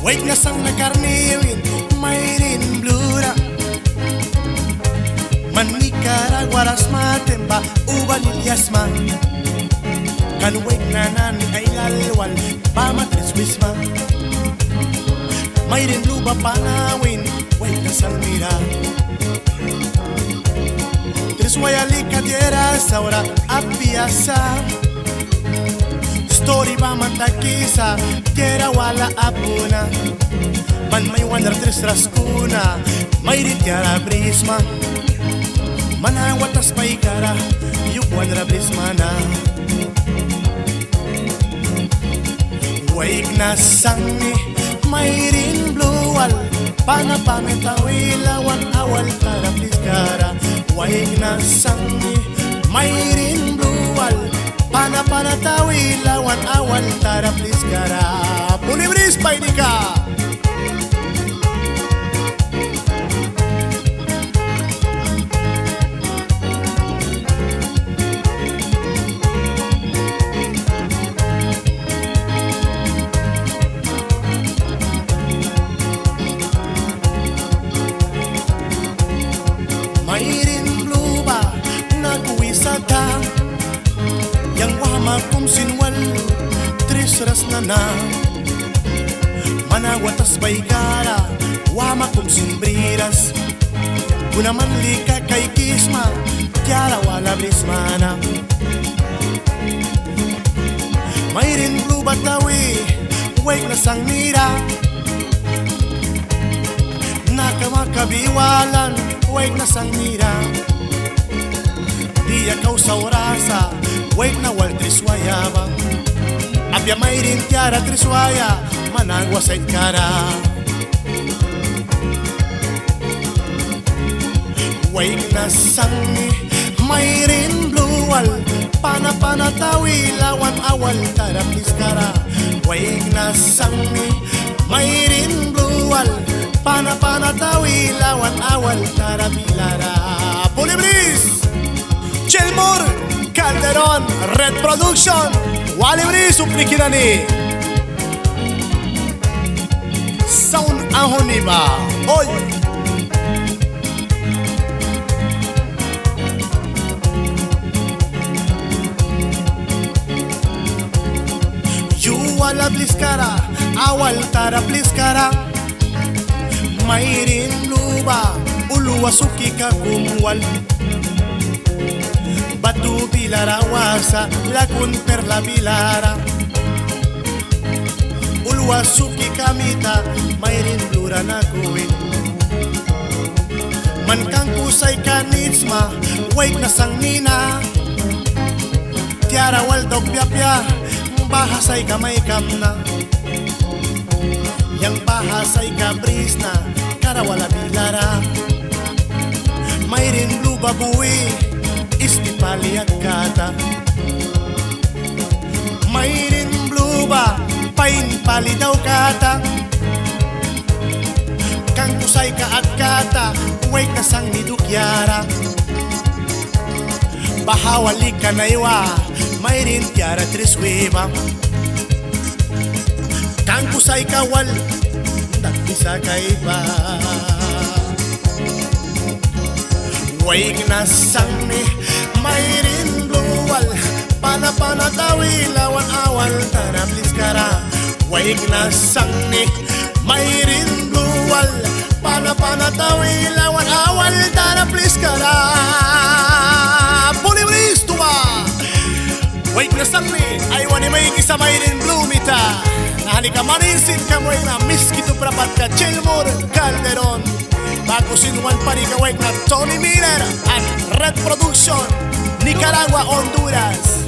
Wake na sang na karniwin, mayrin blura. Man Nicaragua ras matemba, uban ilyasma. Kan wake na nan ay lalwal, pamatris wisma. Mayrin luba panawin, wake na sang mira. Triswayali kadiera saura apiasa. Story ba mantakisa, tierra wala apuna. Man may wander tres raskuna, may rintiara brisma. Mana watas paikara, yuk wandra brismana. Wake na sangi, may rin bluwal. Pana pametawi wan awal tara pliskara. Wake na sangi, may rin bluwal. Pana tawi lawan awan tara please kara. Punibris paidika. Mayrin blue ba nagwisata. Yang wama kum sinwal tres ras na Manawatas baigara wama kum sinbriras. Gunaman lika kay kisma tiara wala brismana. Mayrin blue batawi wake na sang mira. Nakamakabiwalan wake na sang mira. Dia kau saurasa wake na wal triswaya ba. Abya mayrin tiara triswaya managwa sa kara. Wake na sangi mayrin bluwal. Pana tawi lawan awal tara pliskara. Wake na sangi mayrin bluwal. Pana tawi lawan awal tara bilara. Pulibris Chelmur Calderon Red Production Walibri suplikinani Sound ahoniba Oy You wala bliskara awal tara bliskara. Mayrin luba uluwa suki ka kumwal. Batu pilara wasa lagun per la pilara. Ulwa suki kamita mayrin blura na kuwin. Man kang kusay kanitsma wake na sang nina. Tiara waldog piapya bahasay kamay kamna. Yang bahasay kabrisna karawala pilara. Mayrin blue babuwi istipali at kata. Mayrin blue ba pain pali daw kata. Kang kusay ka at kata wake na sang nidukyara. Bahawali ka na iwa mayrin tiara triswiba. Kang kusay ka wal bisa ka iba. Wake na sangi mayrin bluwal. Pana tawi lawan awal tara pliskara. Wake na sangi mayrin bluwal. Pana tawi lawan awal tara pliskara. Pulibris tuwa. Wake na sangi ay wani may isa mayrin blue mita. Nahani ka maninsin ka mo na miski tu prapat ka Chelmur Calderon. Bago sinuan pa rin ka wake na Tony Miller at Red Production Nicaragua, Honduras.